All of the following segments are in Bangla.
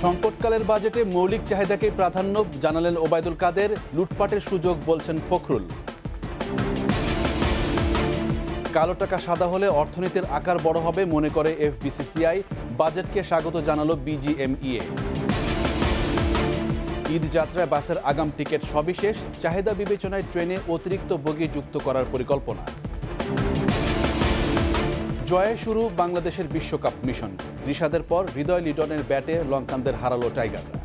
সংকটকালের বাজেটে মৌলিক চাহিদাকেই প্রাধান্য জানালেন ওবায়দুল কাদের। লুটপাটের সুযোগ বলছেন ফখরুল। কালো টাকা সাদা হলে অর্থনীতির আকার বড় হবে মনে করে এফবিসিসিআই। বাজেটকে স্বাগত জানালো বিজিএমইএ। ঈদ যাত্রায় বাসের আগাম টিকিট সবিশেষ। চাহিদা বিবেচনায় ট্রেনে অতিরিক্ত বগি যুক্ত করার পরিকল্পনা। জয়ে শুরু বাংলাদেশের বিশ্বকাপ মিশন। রিশাদের পর হৃদয় লিটনের ব্যাটে লঙ্কানদের হারালো টাইগাররা।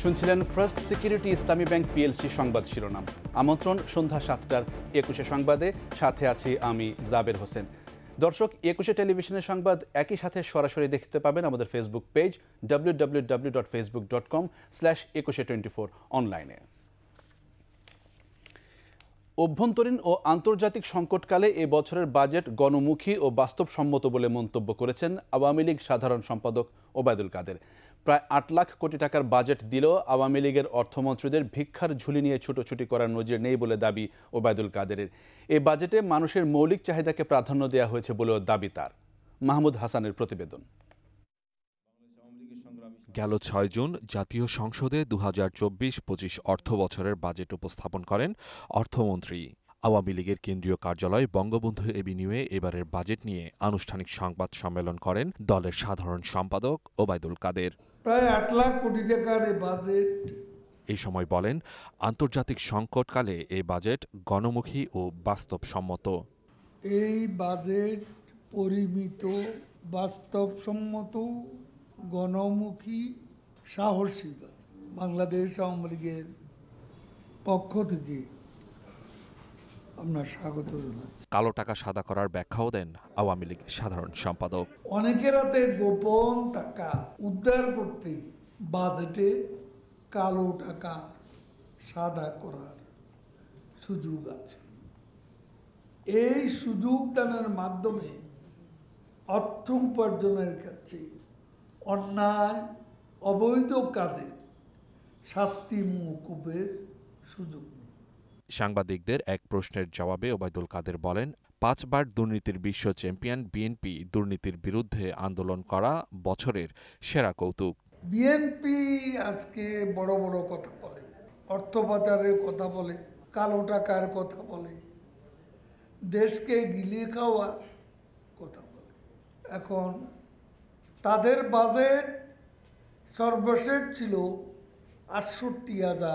শুনছিলেন first Security Islami bank PLC সংবাদ শিরোনাম। আমন্ত্রণ সন্ধ্যা ৭টার ২১ সংবাদে। সাথে আছি আমি জাবের হোসেন। দর্শক, ২১ টেলিভিশনের সংবাদ একই সাথে সরাসরি দেখতে পাবেন আমাদের ফেসবুক পেজ www.facebook.com/2124 অনলাইনে। অভ্যন্তরীণ ও আন্তর্জাতিক সংকটকালে এ বছরের বাজেট গণমুখী ও বাস্তবসম্মত বলে মন্তব্য করেছেন আওয়ামী লীগ সাধারণ সম্পাদক ওবায়দুল কাদের। প্রায় ৮ লাখ কোটি টাকার বাজেট দিলেও আওয়ামী লীগের অর্থমন্ত্রীদের ভিক্ষার ঝুলি নিয়ে ছুটোছুটি করার নজির নেই বলে দাবি ওবায়দুল কাদেরের। এই বাজেটে মানুষের মৌলিক চাহিদাকে প্রাধান্য দেওয়া হয়েছে বলেও দাবি তার। মাহমুদ হাসানের প্রতিবেদন। গেল ৬ জুন জাতীয় সংসদে ২০২৪-২৫ অর্থ বছরের বাজেট উপস্থাপন করেন অর্থমন্ত্রী। আওয়ামী লীগের কেন্দ্রীয় কার্যালয় বঙ্গবন্ধু এভিনিউয়ে এবারের বাজেট নিয়ে আনুষ্ঠানিক সংবাদ সম্মেলন করেন দলের সাধারণ সম্পাদক ওবায়দুল কাদের। প্রায় ৮ লাখ কোটি টাকার এই বাজেট। এই সময় বলেন, আন্তর্জাতিক সংকটকালে এই বাজেট গণমুখী ও বাস্তবসম্মত। এই বাজেট পরিমিত, বাস্তবসম্মত, গণমুখী, সাহসী বাজেট। বাংলাদেশ আওয়ামী লীগের পক্ষ থেকে আমরা স্বাগত জানাচ্ছি। কালো টাকা সাদা করার ব্যাখ্যাও দেন আওয়ামী লীগ সাধারণ সম্পাদক। অনেকের হাতে গোপন টাকা উদ্ধার করতে বাজেটে কালো টাকা সাদা করার সুযোগ আছে। এই সুযোগ দানের মাধ্যমে অর্থ উপার্জনের ক্ষেত্রে অন্যায় অবৈধ কাজের শাস্তি মওকুফের সুযোগ নেই। সাংবাদিকদের এক প্রশ্নের জবাবে ওবায়দুল কাদের বলেন, ৫ বার দুর্নীতির বিশ্ব চ্যাম্পিয়ন বিএনপি দুর্নীতির বিরুদ্ধে আন্দোলন করা বছরের সেরা কৌতুক। বিএনপি আজকে বড় বড় কথা বলে, অর্থ পাচারের কথা বলে, কালো টাকার কথা বলে, দেশকে গিলিয়ে খাওয়ার কথা বলে। এখন তাদের বাজেট সর্বশেষ ছিল ৬৮,০০০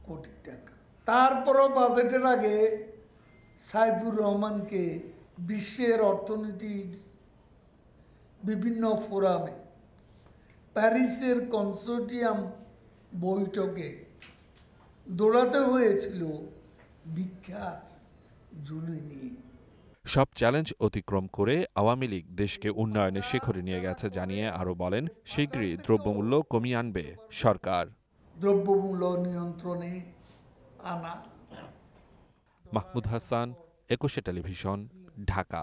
কোটি টাকা। তারপরও বাজেটের আগে সাইফুর রহমানকে বিশ্বের অর্থনীতির বিভিন্ন ফোরামে, প্যারিসের কনসোর্টিয়াম বৈঠকে দৌড়াতে হয়েছিল ভিক্ষা ঝুলি নিয়ে। সব চ্যালেঞ্জ অতিক্রম করে আওয়ামী লীগ দেশকে উন্নয়নের শিখরে নিয়ে গেছে জানিয়ে আরও বলেন, শীঘ্রই দ্রব্যমূল্য কমিয়ে আনবে সরকার। দ্রব্যমূল্য নিয়ন্ত্রণে আনা। মাহমুদ হাসান, ২১ টেলিভিশন, ঢাকা।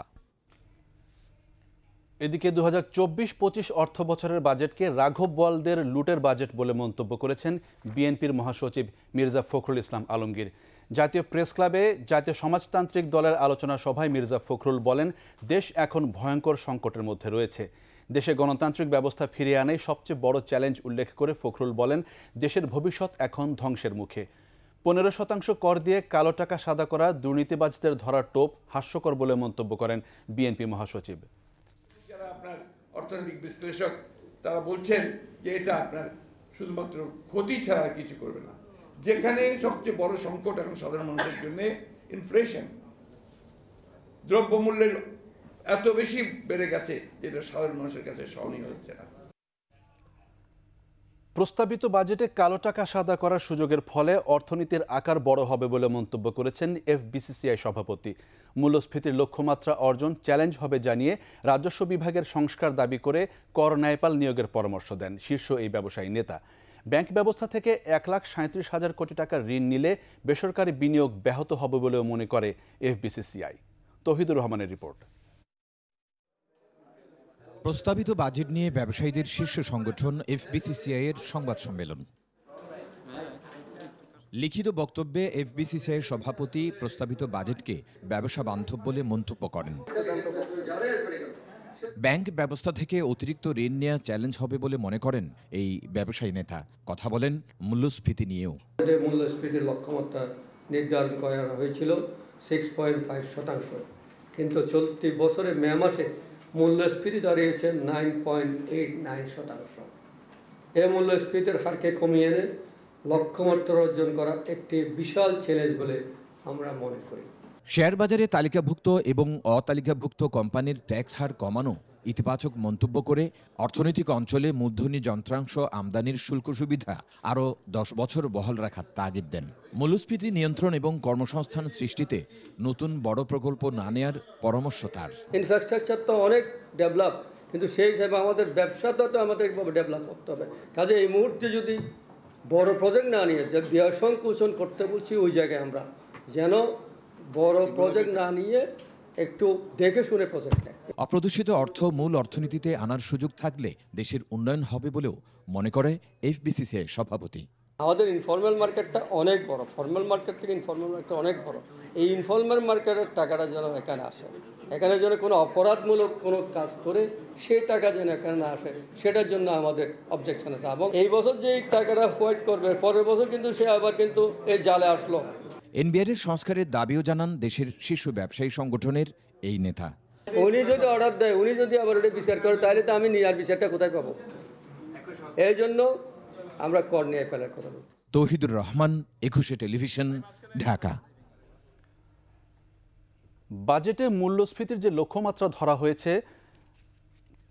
এদিকে ২০২৪-২৫ অর্থ বছরের বাজেটকে রাঘব বোয়ালদের লুটের বাজেট বলে মন্তব্য করেছেন বিএনপির মহাসচিব মির্জা ফখরুল ইসলাম আলমগীর। জাতীয় প্রেস ক্লাবে জাতীয় সমাজতান্ত্রিক দলের আলোচনা সভায় মির্জা ফখরুল বলেন, দেশ এখন ভয়ঙ্কর সংকটের মধ্যে রয়েছে। দেশে গণতান্ত্রিক ব্যবস্থা ফিরিয়ে আনাই সবচেয়ে বড় চ্যালেঞ্জ উল্লেখ করে ফখরুল বলেন, দেশের ভবিষ্যৎ এখন ধ্বংসের মুখে। ১৫% কর দিয়ে কালো টাকা সাদা করা দুর্নীতিবাজদের ধরার টোপ হাস্যকর বলে মন্তব্য করেন বিএনপি মহাসচিব। যারা আপনার অর্থনৈতিক বিশ্লেষক তারা বলছেন যে এটা আপনার শুধুমাত্র ক্ষতি ছাড়া আর কিছু করবে না। যেখানে সবচেয়ে বড় সংকট এখন সাধারণ মানুষের জন্য ইনফ্লেশন, দ্রব্যমূল্যের এত বেশি বেড়ে গেছে যেটা সাধারণ মানুষের কাছে সহনীয় হচ্ছে না। প্রস্তাবিত বাজেটে কালো টাকা সাদা করার সুযোগের ফলে অর্থনীতির আকার বড় হবে বলে মন্তব্য করেছেন এফবিসিসিআই সভাপতি। মূল্যস্ফীতির লক্ষ্যমাত্রা অর্জন চ্যালেঞ্জ হবে জানিয়ে রাজস্ব বিভাগের সংস্কার দাবি করে কর ন্যায়পাল নিয়োগের পরামর্শ দেন শীর্ষ এই ব্যবসায়ী নেতা। ব্যাংক ব্যবস্থা থেকে ১,৩৭,০০০ কোটি টাকার ঋণ নিলে বেসরকারি বিনিয়োগ ব্যাহত হবে বলেও মনে করে এফবিসিসিআই। তৌহিদুর রহমানের রিপোর্ট। প্রস্তাবিত বাজেট নিয়ে ব্যবসায়ীদের শীর্ষ সংগঠন এফবিসিসিআই এর সংবাদ সম্মেলন। লিখিত বক্তব্যে এফবিসিসিআই এর সভাপতি প্রস্তাবিত বাজেটকে ব্যবসা বান্ধব বলে মন্তব্য করেন। ব্যাংক ব্যবস্থা থেকে অতিরিক্ত ঋণ নেওয়া চ্যালেঞ্জ হবে বলে মনে করেন এই ব্যবসায়ী নেতা। কথা বলেন মূল্যস্ফীতি নিয়েও। মূল্যস্ফীতির লক্ষ্যমাত্রা নির্ধারণ করা হয়েছিল 6.5%, কিন্তু চলতি বছরে মে মাসে মূল্যস্ফীতি দাঁড়িয়েছে 9.89%। এই মূল্যস্ফীতির হারকে কমিয়ে এনে লক্ষ্যমাত্রা অর্জন করা একটি বিশাল চ্যালেঞ্জ বলে আমরা মনে করি। শেয়ার বাজারে তালিকাভুক্ত এবং অতালিকাভুক্ত কোম্পানির ট্যাক্স হার কমানো ইতিবাচক মন্তব্য করে অর্থনৈতিক অঞ্চলে মূলধনী যন্ত্রাংশ আমদানির শুল্ক সুবিধা আরও 10 বছর বহাল রাখার তাগিদ দেন। মূল্যস্ফীতি নিয়ন্ত্রণ এবং কর্মসংস্থান সৃষ্টিতে নতুন বড় প্রকল্প না নেয়ার পরামর্শ তার। ইনফ্রাস্ট্রাকচার তো অনেক ডেভেলপ, কিন্তু সেই হিসাবে আমাদের ব্যবসাটা তো আমাদের ডেভেলপ করতে হবে। কাজে এই মুহূর্তে যদি বড় প্রজেক্ট না নিয়ে যে ব্যয় সংকোচন করতে বলছি, ওই জায়গায় আমরা যেন বড় প্রজেক্ট না নিয়ে একটু দেখে শুনে প্রজেক্ট নেয়। অপ্রদূষিত অর্থ মূল অর্থনীতিতে আনার সুযোগ থাকলে দেশের উন্নয়ন হবে বলেও মনে করে এফবিসিসিআই সভাপতি। আমাদের ইনফর্মাল মার্কেটটা অনেক বড়, ফর্মাল মার্কেট থেকে ইনফর্মাল মার্কেট অনেক বড়। এই ইনফর্মাল মার্কেটের টাকাটা যেন এখানে আসে, এখানে যেন কোনো অপরাধমূলক কোনো কাজ করে সেই টাকা যেন এখানে না আসে, সেটার জন্য আমাদের অবজেকশন আছে। এবং এই বছর যে টাকাটা হোয়াইট করবে, পরের বছর কিন্তু সে আবার কিন্তু এই জালে আসলো। এনবিআর এর সংস্কারের দাবিও জানান দেশের শীর্ষ ব্যবসায়ী সংগঠনের এই নেতা। উনি যদি অর্ডার দেয়, উনি যদি আবার ওটা বিচার করে, তাহলে তো আমি আর বিচারটা কোথায় পাবো? এই জন্য আমরা কর নিয়ে ফেলার কথা বলছি। তৌহিদুর রহমান, 21 টেলিভিশন, ঢাকা। বাজেটে মূল্যস্ফীতির যে লক্ষ্যমাত্রা ধরা হয়েছে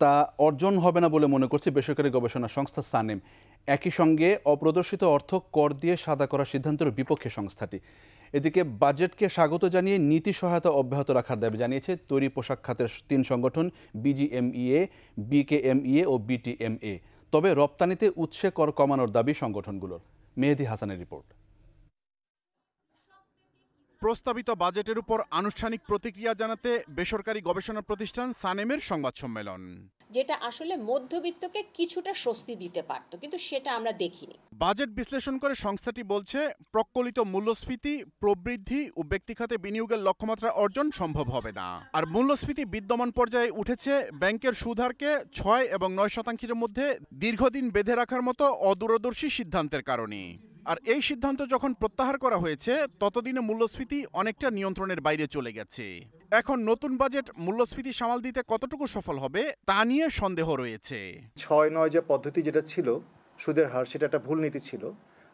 তা অর্জন হবে না বলে মনে করছে বেসরকারি গবেষণা সংস্থা সানেম। একই সঙ্গে অপ্রদর্শিত অর্থ কর দিয়ে সাদা করার সিদ্ধান্তের বিপক্ষে সংস্থাটি। এদিকে বাজেটকে স্বাগত জানিয়ে নীতি সহায়তা অব্যাহত রাখার দাবি জানিয়েছে তৈরি পোশাক খাতের 3 সংগঠন বিজিএমইএ, বিকেএমইএ ও বিটিএমএ। তবে রপ্তানিতে উৎসে কর কমানোর দাবি সংগঠনগুলোর। মেহেদী হাসানের রিপোর্ট। প্রস্তাবিত বাজেটের উপর আনুষ্ঠানিক প্রতিক্রিয়া জানাতে বেসরকারি গবেষণা প্রতিষ্ঠান সানেমের সংবাদ সম্মেলন। যেটা আসলে মধ্যবিত্তকে কিছুটা স্বস্তি দিতে পারত, কিন্তু সেটা আমরা দেখিনি। বাজেট বিশ্লেষণ করে সংস্থাটি বলছে, প্রকলিত মূল্যস্ফীতি, প্রবৃদ্ধি ও ব্যক্তিখাতে বিনিয়োগের লক্ষ্যমাত্রা অর্জন সম্ভব হবে না। আর মূল্যস্ফীতি বিদ্যমান পর্যায়ে উঠেছে ব্যাংকের সুদহারকে 6 এবং 9% মধ্যে দীর্ঘদিন বেঁধে রাখার মতো অদূরদর্শী সিদ্ধান্তের কারণে। আর এই সিদ্ধান্ত যখন প্রত্যাহার করা হয়েছে, ততদিনে মূল্যস্ফীতি অনেকটা নিয়ন্ত্রণের বাইরে চলে গেছে। এখন নতুন বাজেট মূল্যস্ফীতি সামাল দিতে কতটুকু সফল হবে তা নিয়ে সন্দেহ রয়েছে। 6-9 যে পদ্ধতি যেটা ছিল সুদের হার, সেটা একটা ভুল নীতি ছিল।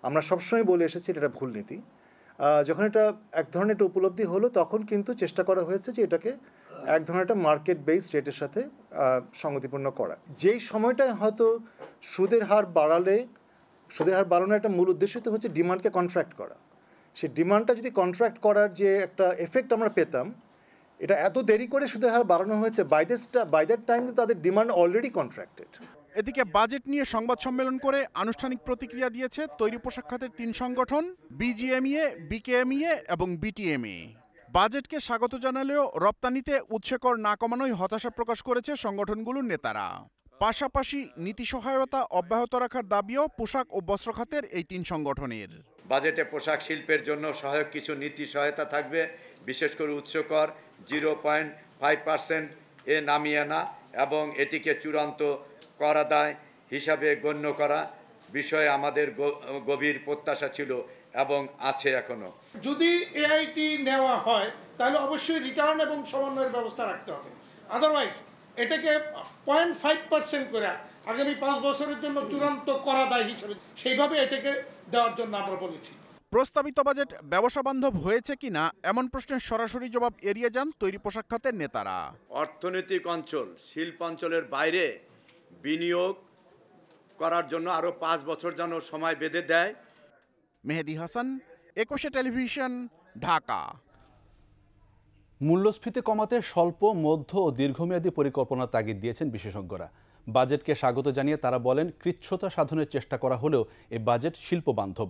আমরা সবসময় বলে এসেছি এটা ভুল নীতি। যখন এটা এক ধরনের একটা উপলব্ধি হলো, তখন কিন্তু চেষ্টা করা হয়েছে যে এটাকে এক ধরনের একটা মার্কেট বেসড রেটের সাথে সঙ্গতিপূর্ণ করা। যেই সময়টায় হয়তো সুদের হার বাড়ানোর একটা মূল উদ্দেশ্য তো হচ্ছে ডিমান্ডকে কন্ট্রাক্ট করা। সেই ডিমান্ডটা যদি কন্ট্রাক্ট করার যে একটা এফেক্ট আমরা পেতাম, এটা এত দেরি করে সুদের হার বাড়ানো হয়েছে, বাই দ্যাট টাইম তাদের ডিমান্ড অলরেডি কন্ট্রাক্টেড। এদিকে বাজেট নিয়ে সংবাদ সম্মেলন করে আনুষ্ঠানিক প্রতিক্রিয়া দিয়েছে তৈরি পোশাক খাতের 3 সংগঠন বিজিএমইএ, বিকেএমইএ এবং বিটিএমএ। বাজেটকে স্বাগত জানালেও রপ্তানিতে উৎসে কর না কমানোই হতাশা প্রকাশ করেছে সংগঠনগুলোর নেতারা। পাশাপাশি নীতি সহায়তা অব্যাহত রাখার দাবিও পোশাক ও বস্ত্র খাতের এই 3 সংগঠনের। বাজেটে পোশাক শিল্পের জন্য সহায়ক কিছু নীতি সহায়তা থাকবে, বিশেষ করে উৎস কর 0.5% এ নামিয়ে আনা এবং এটিকে চূড়ান্ত কর আদায় হিসাবে গণ্য করা বিষয়ে আমাদের গভীর প্রত্যাশা ছিল এবং আছে এখনো। যদি এআইটি নেওয়া হয় তাহলে অবশ্যই রিটার্ন এবং সমন্বয়ের ব্যবস্থা রাখতে হবে। আদারওয়াইজ এটাকে 0.5% করে আগামী 5 বছরের জন্য চূড়ান্ত করা দায় হিসেবে সেইভাবে এটাকে দেওয়ার জন্য আমরা বলেছি। প্রস্তাবিত বাজেট ব্যবসা বান্ধব হয়েছে কিনা এমন প্রশ্নের সরাসরি জবাব এড়িয়ে যান তৈরি পোশাক খাতের নেতারা। অর্থনৈতিক অঞ্চল, শিল্প অঞ্চলের বাইরে বিনিয়োগ করার জন্য আরও 5 বছর যেন সময় বেঁধে দেয়। মেহেদী হাসান, 21 টেলিভিশন, ঢাকা। মূল্যস্ফীতি কমাতে স্বল্প, মধ্য ও দীর্ঘমেয়াদী পরিকল্পনার তাগিদ দিয়েছেন বিশেষজ্ঞরা। বাজেটকে স্বাগত জানিয়ে তারা বলেন, কৃচ্ছ্রতা সাধনের চেষ্টা করা হলেও এই বাজেট শিল্প বান্ধব।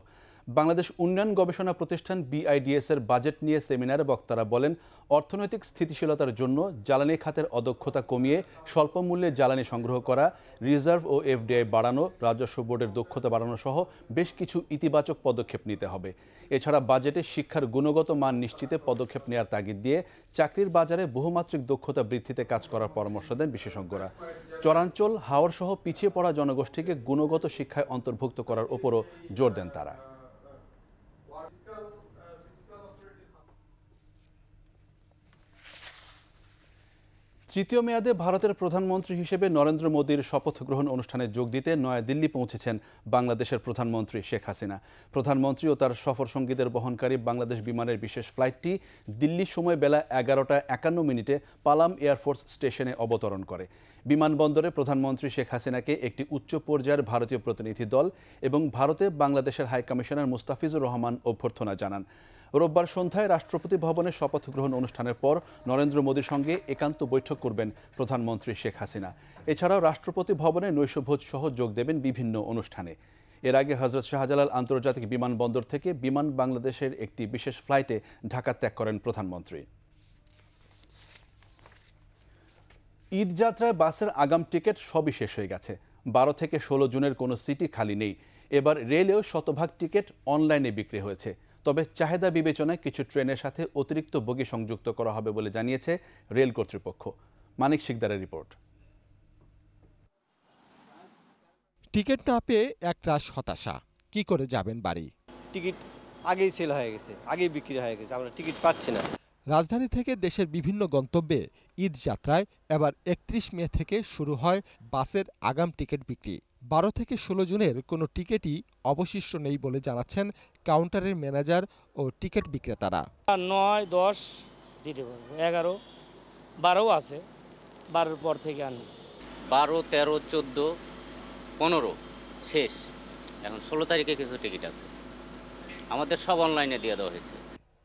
বাংলাদেশ উন্নয়ন গবেষণা প্রতিষ্ঠান BIDS এর বাজেট নিয়ে সেমিনারে বক্তারা বলেন, অর্থনৈতিক স্থিতিশীলতার জন্য জ্বালানি খাতের অদক্ষতা কমিয়ে স্বল্প মূল্যে জ্বালানি সংগ্রহ করা, রিজার্ভ ও FDI বাড়ানো, রাজস্ব বোর্ডের দক্ষতা বাড়ানো সহ বেশ কিছু ইতিবাচক পদক্ষেপ নিতে হবে। এছাড়া বাজেটে শিক্ষার গুণগত মান নিশ্চিতে পদক্ষেপ নেওয়ার তাগিদ দিয়ে চাকরির বাজারে বহুমাত্রিক দক্ষতা বৃদ্ধিতে কাজ করার পরামর্শ দেন বিশেষজ্ঞরা। চরাঞ্চল, হাওর সহ পিছিয়ে পড়া জনগোষ্ঠীকে গুণগত শিক্ষায় অন্তর্ভুক্ত করার উপরও জোর দেন তারা। তৃতীয় মেয়াদে ভারতের প্রধানমন্ত্রী হিসেবে নরেন্দ্র মোদীর শপথ গ্রহণ অনুষ্ঠানে যোগ দিতে নয়াদিল্লি পৌঁছেছেন বাংলাদেশের প্রধানমন্ত্রী শেখ হাসিনা। প্রধানমন্ত্রী ও তার সফর সঙ্গীদের বহনকারী বাংলাদেশ বিমানের বিশেষ ফ্লাইটটি দিল্লি সময় বেলা 11:51 পালাম এয়ারফোর্স স্টেশনে অবতরণ করে। বিমানবন্দরে প্রধানমন্ত্রী শেখ হাসিনাকে একটি উচ্চ পর্যায়ের ভারতীয় প্রতিনিধি দল এবং ভারতে বাংলাদেশের হাইকমিশনার মুস্তাফিজুর রহমান অভ্যর্থনা জানান। রোববার সন্ধ্যায় রাষ্ট্রপতি ভবনে শপথ গ্রহণ অনুষ্ঠানের পর নরেন্দ্র মোদীর সঙ্গে একান্ত বৈঠক করবেন প্রধানমন্ত্রী শেখ হাসিনা। এছাড়াও রাষ্ট্রপতি ভবনে নৈশভোজ সহ যোগ দেবেন বিভিন্ন অনুষ্ঠানে। এর আগে হযরত শাহজালাল আন্তর্জাতিক বিমানবন্দর থেকে বিমান বাংলাদেশের একটি বিশেষ ফ্লাইটে ঢাকা ত্যাগ করেন প্রধানমন্ত্রী। ঈদ যাত্রায় বাসের আগাম টিকিট সবই শেষ হয়ে গেছে। 12 থেকে 16 জুনের কোনো সিটি খালি নেই। এবার রেলেও শতভাগ টিকিট অনলাইনে বিক্রি হয়েছে। তবে চাহিদা বিবেচনায় কিছু ট্রেনের সাথে অতিরিক্ত বগি সংযুক্ত করা হবে বলে জানিয়েছে রেল কর্তৃপক্ষ। মানিক শিকদারের রিপোর্ট। টিকিট না পেয়ে একরাশ হতাশা, কি করে যাবেন বাড়ি? টিকিট আগেই সেল হয়ে গেছে, আগেই বিক্রি হয়ে গেছে, আমরা টিকিট পাচ্ছি না। রাজধানী থেকে দেশের বিভিন্ন গন্তব্যে ঈদ যাত্রায় এবার 31 মে থেকে শুরু হয় বাসের আগাম টিকিট বিক্রি। 12 থেকে 16 জুনের কোনো টিকিটই অবশিষ্ট নেই বলে জানাচ্ছেন কাউন্টারের ম্যানেজার ও টিকিট বিক্রেতারা। 9, 10 দিতে পারবো, 11, 12 আছে, 12 পর থেকে আনি। 12, 13, 14, 15 শেষ। এখন 16 তারিখে কিছু টিকিট আছে, আমাদের সব অনলাইনে দিয়ে দেওয়া হয়েছে।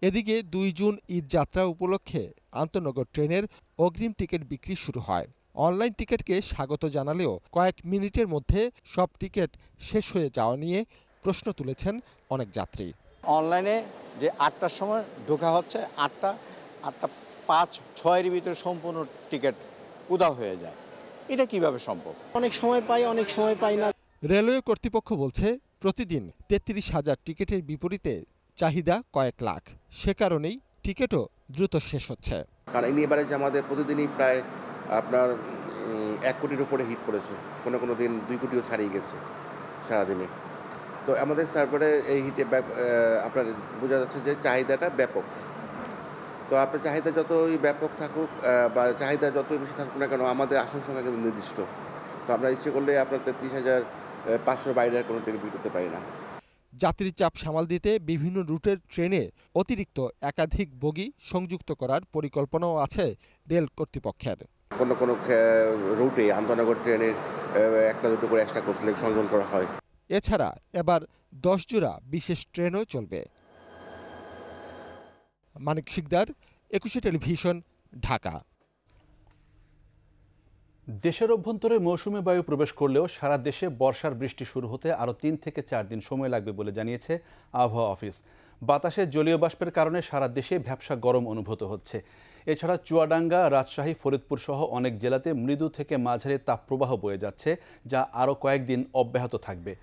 এদিকে 2 জুন ঈদ যাত্রা উপলক্ষে আন্তনগর ট্রেনের অগ্রিম টিকিট বিক্রি শুরু হয়। অনলাইন টিকিটকে স্বাগত জানালেও কয়েক মিনিটের মধ্যে সব টিকিট শেষ হয়ে যাওয়া নিয়ে প্রশ্ন তুলেছেন অনেক যাত্রী। অনলাইনে যে 8টার সময় ঢোকা হচ্ছে, 8টা 5, 6-এর ভিতরে সম্পূর্ণ টিকিট উধাও হয়ে যায়, এটা কিভাবে সম্ভব? অনেক সময় পাই, অনেক সময় পাই না। রেলওয়ে কর্তৃপক্ষ বলছে প্রতিদিন 33,000 টিকিটের বিপরীতে চাহিদা কয়েক লাখ। সে কারণেই টিকিটও দ্রুত শেষ হচ্ছে। কারণ এই এবারে যে আমাদের প্রতিদিনই প্রায় আপনার 1 কোটির উপরে হিট করেছে, কোনো দিন 2 কোটিও ছাড়িয়ে গেছে সারাদিনে। তো আমাদের সার্ভারে এই হিটে আপনার বোঝা যাচ্ছে যে চাহিদাটা ব্যাপক। তো আপনার চাহিদা যতই ব্যাপক থাকুক বা চাহিদা যতই বেশি থাকুক না কেন, আমাদের আসন সংখ্যা কিন্তু নির্দিষ্ট। তো আমরা ইচ্ছে করলে আপনার 33,500 বাইরে কোনো টিকিট বিক্রি পাই না। যাত্রীর চাপ সামাল দিতে বিভিন্ন রুটের ট্রেনে অতিরিক্ত একাধিক বগি সংযুক্ত করার পরিকল্পনাও আছে রেল কর্তৃপক্ষের। কোনো রুটে আন্তনগর ট্রেনের 1-2 করে এক্সট্রা কোচ সংযোজন করা হয়। এছাড়া এবার 10 জোড়া বিশেষ ট্রেনও চলবে। মানিক শিকদার, 21 টেলিভিশন, ঢাকা। দেশের অভ্যন্তরে মৌসুমী বায়ু প্রবেশ করলেও সারা দেশে বর্ষার বৃষ্টি শুরু হতে আরও 3 থেকে 4 দিন সময় লাগবে বলে জানিয়েছে আবহাওয়া অফিস। বাতাসে জলীয় বাষ্পের কারণে সারা দেশে ভ্যাপসা গরম অনুভূত হচ্ছে। এছাড়া চুয়াডাঙ্গা, রাজশাহী, ফরিদপুর সহ অনেক জেলাতে মৃদু থেকে মাঝারি তাপপ্রবাহ বয়ে যাচ্ছে, যা আরও কয়েকদিন অব্যাহত থাকবে।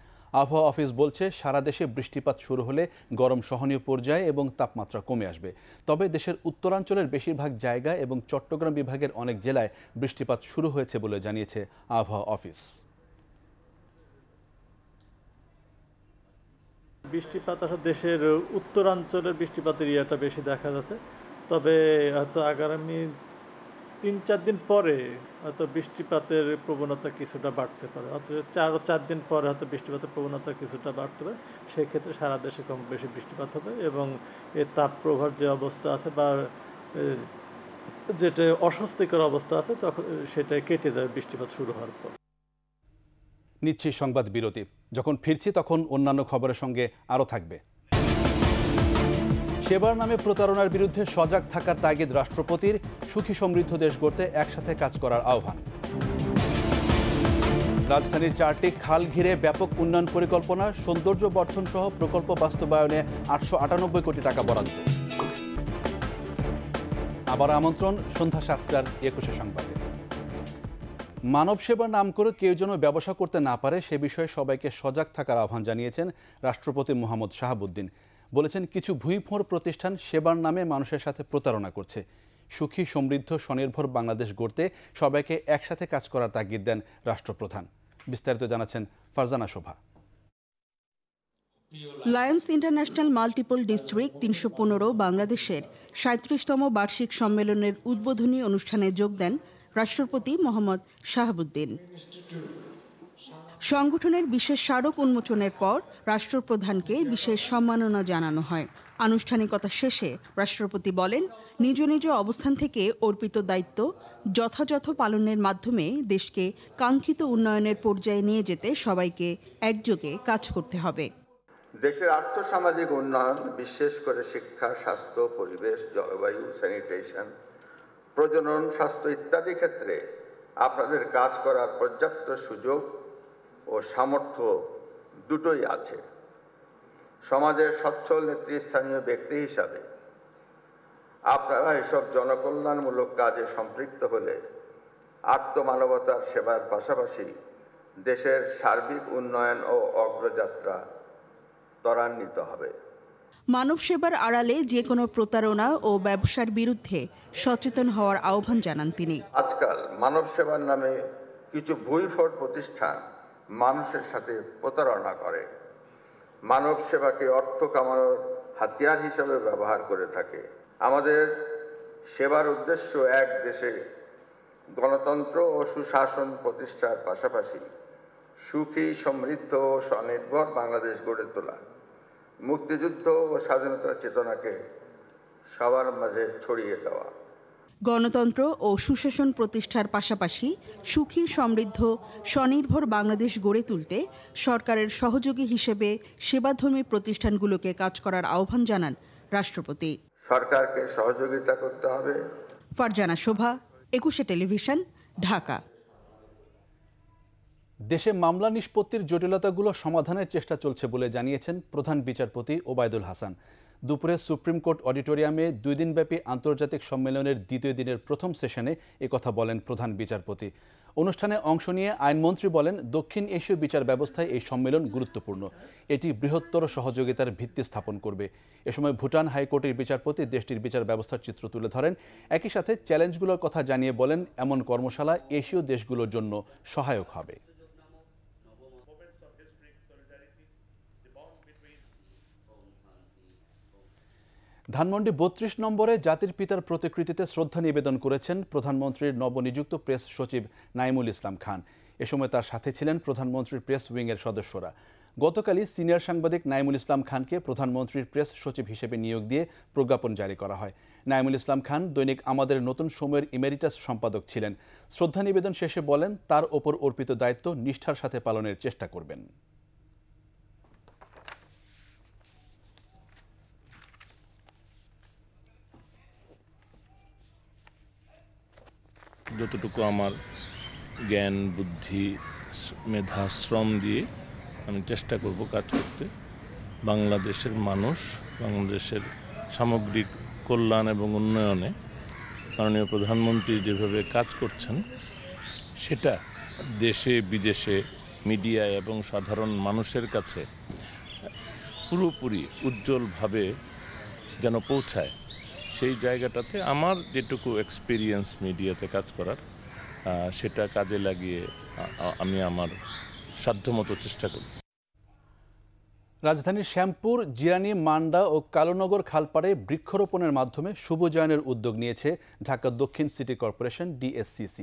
আবহাওয়া অফিস বলছে সারা দেশে বৃষ্টিপাত শুরু হলে গরম সহনীয় পর্যায়ে এবং তাপমাত্রা কমে আসবে। তবে দেশের উত্তরাঞ্চলের বেশিরভাগ জায়গা এবং চট্টগ্রাম বিভাগের অনেক জেলায় বৃষ্টিপাত শুরু হয়েছে বলে জানিয়েছে আবহাওয়া অফিস। বৃষ্টিপাত আসলে দেশের উত্তরাঞ্চলের বৃষ্টিপাতের ইয়েটা বেশি দেখা যাচ্ছে। তবে হয়তো আগামী 3-4 দিন পরে হয়তো বৃষ্টিপাতের প্রবণতা কিছুটা বাড়তে পারে, অর্থাৎ 4 দিন পরে হয়তো বৃষ্টিপাতের প্রবণতা কিছুটা বাড়তে পারে। সেক্ষেত্রে সারা দেশে কম বেশি বৃষ্টিপাত হবে এবং এই তাপপ্রবাহের যে অবস্থা আছে বা যেটা অস্বস্তিকর অবস্থা আছে তখন সেটা কেটে যাবে বৃষ্টিপাত শুরু হওয়ার পর। নিচ্ছি সংবাদ বিরতি। যখন ফিরছি তখন অন্যান্য খবরের সঙ্গে আরও থাকবে। সেবার নামে প্রতারণার বিরুদ্ধে সজাগ থাকার তাগিদ রাষ্ট্রপতির। সুখী সমৃদ্ধ দেশ গড়তে একসাথে কাজ করার আহ্বান। রাজধানীর 4টি খাল ঘিরে ব্যাপক উন্নয়ন পরিকল্পনা, সৌন্দর্য বর্ধন সহ প্রকল্প বাস্তবায়নে 898 কোটি টাকা বরাদ্দ। আবার আমন্ত্রণ সন্ধ্যা 7টার 21 সংবাদে। মানব সেবার নাম করে কেউ যেন ব্যবসা করতে না পারে সে বিষয়ে সবাইকে সজাগ থাকার আহ্বান জানিয়েছেন রাষ্ট্রপতি মোহাম্মদ শাহাবুদ্দিন। বলেছেন, কিছু ভুঁইফোঁড় প্রতিষ্ঠান সেবার নামে মানুষের সাথে প্রতারণা করছে। সুখী, সমৃদ্ধ, স্বনির্ভর বাংলাদেশ গড়তে সবাইকে একসাথে কাজ করার তাগিদ দেন রাষ্ট্রপ্রধান। বিস্তারিত জানাচ্ছেন ফারজানা শোভা। লায়ন্স ইন্টারন্যাশনাল মাল্টিপল ডিস্ট্রিক্ট 315 বাংলাদেশের 37তম বার্ষিক সম্মেলনের উদ্বোধনী অনুষ্ঠানে যোগ দেন রাষ্ট্রপতি মোহাম্মদ শাহাবুদ্দিন। সংগঠনের বিশেষ স্মারক উন্মোচনের পর রাষ্ট্রপ্রধানকে বিশেষ সম্মাননা জানানো হয়। আনুষ্ঠানিকতা শেষে রাষ্ট্রপতি বলেন, নিজ নিজ অবস্থান থেকে অর্পিত দায়িত্ব যথাযথ পালনের মাধ্যমে দেশকে কাঙ্ক্ষিত উন্নয়নের পর্যায়ে নিয়ে যেতে সবাইকে একযোগে কাজ করতে হবে। দেশের আর্থসামাজিক উন্নয়ন, বিশেষ করে শিক্ষা, স্বাস্থ্য, পরিবেশ, জলবায়ু, স্যানিটেশন, প্রজনন, স্বাস্থ্য ইত্যাদি ক্ষেত্রে আপনাদের কাজ করার পর্যাপ্ত সুযোগ ও সামর্থ্য দুটোই আছে। সমাজের সচ্ছল নেতৃস্থানীয় ব্যক্তি হিসাবে আপনারা এসব জনকল্যাণমূলক কাজে সম্পৃক্ত হলে আত্মমানবতার সেবার পাশাপাশি দেশের সার্বিক উন্নয়ন ও অগ্রযাত্রা ত্বরান্বিত হবে। মানব সেবার আড়ালে যে কোনো প্রতারণা ও ব্যবসার বিরুদ্ধে সচেতন হওয়ার আহ্বান জানান তিনি। আজকাল মানব সেবার নামে কিছু ভুঁইফোঁড় প্রতিষ্ঠান মানুষের সাথে প্রতারণা করে, মানব সেবাকে অর্থ কামানোর হাতিয়ার হিসেবে ব্যবহার করে থাকে। আমাদের সেবার উদ্দেশ্য এক দেশে গণতন্ত্র ও সুশাসন প্রতিষ্ঠার পাশাপাশি সুখী, সমৃদ্ধ ও স্বনির্ভর বাংলাদেশ গড়ে তোলা, মুক্তিযুদ্ধ ও স্বাধীনতার চেতনাকে সবার মাঝে ছড়িয়ে দেওয়া। গণতন্ত্র ও সুশাসন প্রতিষ্ঠার পাশাপাশি সুখী, সমৃদ্ধ, স্বনির্ভর বাংলাদেশ গড়ে তুলতে সরকারের সহযোগী হিসেবে সেবাধর্মী প্রতিষ্ঠানগুলোকে কাজ করার আহ্বান জানান রাষ্ট্রপতি। সরকারকে সহযোগিতা করতে হবে। ফারজানা শোভা, 21 টেলিভিশন, ঢাকা। দেশে মামলা নিষ্পত্তির জটিলতাগুলো সমাধানের চেষ্টা চলছে বলে জানিয়েছেন প্রধান বিচারপতি ওবায়দুল হাসান। দুপুরে সুপ্রিম কোর্ট অডিটোরিয়ামে 2 দিনব্যাপী আন্তর্জাতিক সম্মেলনের দ্বিতীয় দিনের প্রথম সেশনে একথা বলেন প্রধান বিচারপতি। অনুষ্ঠানে অংশ নিয়ে আইনমন্ত্রী বলেন, দক্ষিণ এশীয় বিচার ব্যবস্থায় এই সম্মেলন গুরুত্বপূর্ণ। এটি বৃহত্তর সহযোগিতার ভিত্তি স্থাপন করবে। এ সময় ভুটান হাইকোর্টের বিচারপতি দেশটির বিচার ব্যবস্থার চিত্র তুলে ধরেন। একই সাথে চ্যালেঞ্জগুলোর কথা জানিয়ে বলেন, এমন কর্মশালা এশীয় দেশগুলোর জন্য সহায়ক হবে। ধানমন্ডি 32 নম্বরে জাতির পিতার প্রতিকৃতিতে শ্রদ্ধা নিবেদন করেছেন প্রধানমন্ত্রীর নবনিযুক্ত প্রেস সচিব নাইমুল ইসলাম খান। এ সময় তার সাথে ছিলেন প্রধানমন্ত্রীর প্রেস উইংয়ের সদস্যরা। গতকালই সিনিয়র সাংবাদিক নাইমুল ইসলাম খানকে প্রধানমন্ত্রীর প্রেস সচিব হিসেবে নিয়োগ দিয়ে প্রজ্ঞাপন জারি করা হয়। নাইমুল ইসলাম খান দৈনিক আমাদের নতুন সময়ের ইমেরিটাস সম্পাদক ছিলেন। শ্রদ্ধা নিবেদন শেষে বলেন, তার ওপর অর্পিত দায়িত্ব নিষ্ঠার সাথে পালনের চেষ্টা করবেন। যতটুকু আমার জ্ঞান, বুদ্ধি, মেধা, শ্রম দিয়ে আমি চেষ্টা করব কাজ করতে। বাংলাদেশের মানুষ, বাংলাদেশের সামগ্রিক কল্যাণ এবং উন্নয়নে মাননীয় প্রধানমন্ত্রী যেভাবে কাজ করছেন সেটা দেশে বিদেশে মিডিয়ায় এবং সাধারণ মানুষের কাছে পুরোপুরি উজ্জ্বলভাবে যেন পৌঁছায়, সেই জায়গাটাতে আমার যেটুকু এক্সপিরিয়েন্স মিডিয়াতে কাজ করার সেটা কাজে লাগিয়ে আমি আমার সাধ্যমতো চেষ্টা করি। রাজধানীর শ্যামপুর, জিরানী, মান্ডা ও কালোনগর খালপাড়ে বৃক্ষরোপণের মাধ্যমে শুভজায়নের উদ্যোগ নিয়েছে ঢাকা দক্ষিণ সিটি কর্পোরেশন DSCC।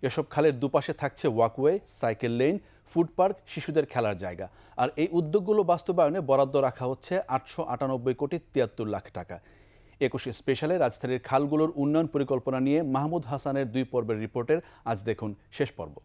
এসব খালের দুপাশে থাকছে walkway, cycle lane, food park, শিশুদের খেলার জায়গা। আর এই উদ্যোগগুলো বাস্তবায়নে বরাদ্দ রাখা হচ্ছে 898 কোটি 73 লাখ টাকা। 21 স্পেশালে রাজধানীর খালগুলোর উন্নয়ন পরিকল্পনা নিয়ে মাহমুদ হাসানের 2 পর্বের রিপোর্টের আজ দেখুন শেষ পর্ব।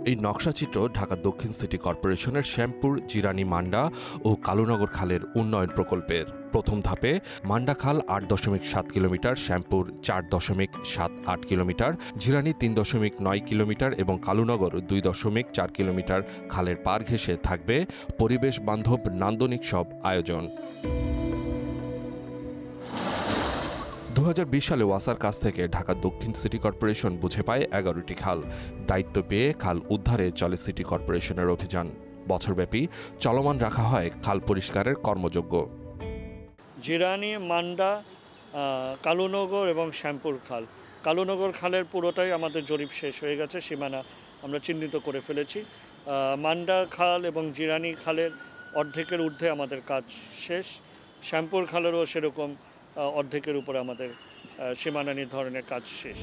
এই নকশাচিত্র ঢাকা দক্ষিণ সিটি কর্পোরেশনের শ্যামপুর, জিরানী, মান্ডা ও কালুনগর খালের উন্নয়ন প্রকল্পের। প্রথম ধাপে মান্ডা খাল ৮.৭ kilometre, Shyampur ৪.৭৮ kilometre, Zirani ৩.৯ kilometre এবং কালুনগর ২.৪ কিলোমিটার খালের পার ঘেঁষে থাকবে পরিবেশ বান্ধব নান্দনিক সব আয়োজন। ২০২০ সালে ওয়াসার কাছ থেকে ঢাকা দক্ষিণ সিটি কর্পোরেশন বুঝে পায় ১১টি খাল। দায়িত্ব পেয়ে খাল উদ্ধারে চলে সিটি কর্পোরেশনের অভিযান। বছরব্যাপী চলমান রাখা হয় খাল পরিষ্কারের কর্মযজ্ঞ। জিরানী, মান্ডা, কালুনগর এবং শ্যামপুর খাল। কালুনগর খালের পুরোটাই আমাদের জরিপ শেষ হয়ে গেছে, সীমানা আমরা চিহ্নিত করে ফেলেছি। মান্ডা খাল এবং জিরানী খালের অর্ধেকের ঊর্ধ্বে আমাদের কাজ শেষ। শ্যামপুর খালেরও সেরকম অর্ধেকের উপরে আমাদের সীমানা নির্ধারণের কাজ শেষ।